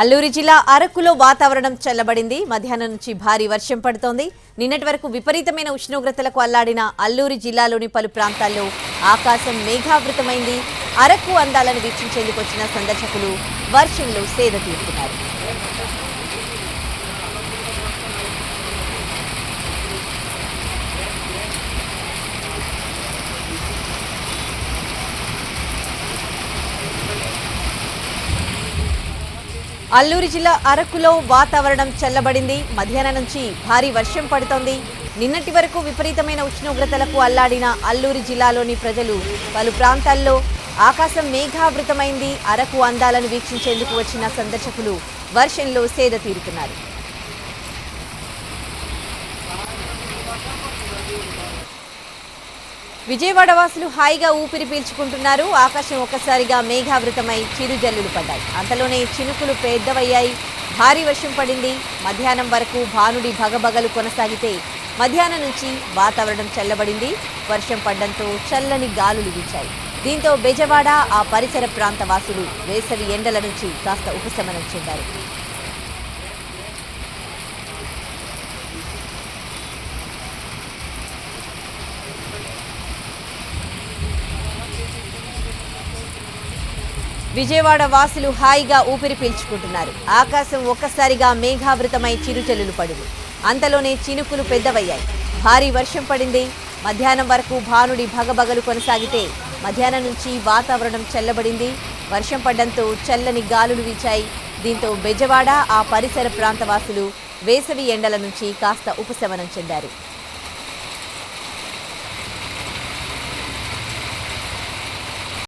అల్లూరి జిల్లా అరకులో వాతావరణం చల్లబడింది. మధ్యాహ్నం నుంచి భారీ వర్షం పడుతోంది. నిన్నటి వరకు విపరీతమైన ఉష్ణోగ్రతలకు అల్లాడిన అల్లూరి జిల్లాలోని పలు ప్రాంతాల్లో ఆకాశం మేఘావృతమైంది. అరకు అందాలను వీక్షించేందుకు వచ్చిన సందర్శకులు వర్షంలో సేద తీరుతున్నారు. అల్లూరి జిల్లా అరకులో వాతావరణం చల్లబడింది. మధ్యాహ్నం నుంచి భారీ వర్షం పడుతోంది. నిన్నటి వరకు విపరీతమైన ఉష్ణోగ్రతలకు అల్లాడిన అల్లూరి జిల్లాలోని ప్రజలు పలు ప్రాంతాల్లో ఆకాశం మేఘావృతమైంది. అరకు అందాలను వీక్షించేందుకు వచ్చిన సందర్శకులు వర్షంలో సేద తీరుతున్నారు. విజయవాడ వాసులు హాయిగా ఊపిరి పీల్చుకుంటున్నారు. ఆకాశం ఒక్కసారిగా మేఘావృతమై చిరుజల్లులు పడ్డాయి. అంతలోనే చినుకులు పెద్దవయ్యాయి. భారీ వర్షం పడింది. మధ్యాహ్నం వరకు భానుడి భగభగలు కొనసాగితే మధ్యాహ్నం నుంచి వాతావరణం చల్లబడింది. వర్షం పడడంతో చల్లని గాలులు వీచాయి. దీంతో బెజవాడ ఆ పరిసర ప్రాంత వాసులు వేసవి ఎండల నుంచి కాస్త ఉపశమనం చెందారు. విజయవాడ వాసులు హాయిగా ఊపిరి పీల్చుకుంటున్నారు. ఆకాశం ఒక్కసారిగా మేఘావృతమై చిరుజల్లులు పడింది. అంతలోనే చినుకులు పెద్దవయ్యాయి. భారీ వర్షం పడింది. మధ్యాహ్నం వరకు భానుడి భగభగలు కొనసాగితే మధ్యాహ్నం నుంచి వాతావరణం చల్లబడింది. వర్షం పడడంతో చల్లని గాలులు వీచాయి. దీంతో బెజవాడ ఆ పరిసర ప్రాంత వాసులు వేసవి ఎండల నుంచి కాస్త ఉపశమనం చెందారు.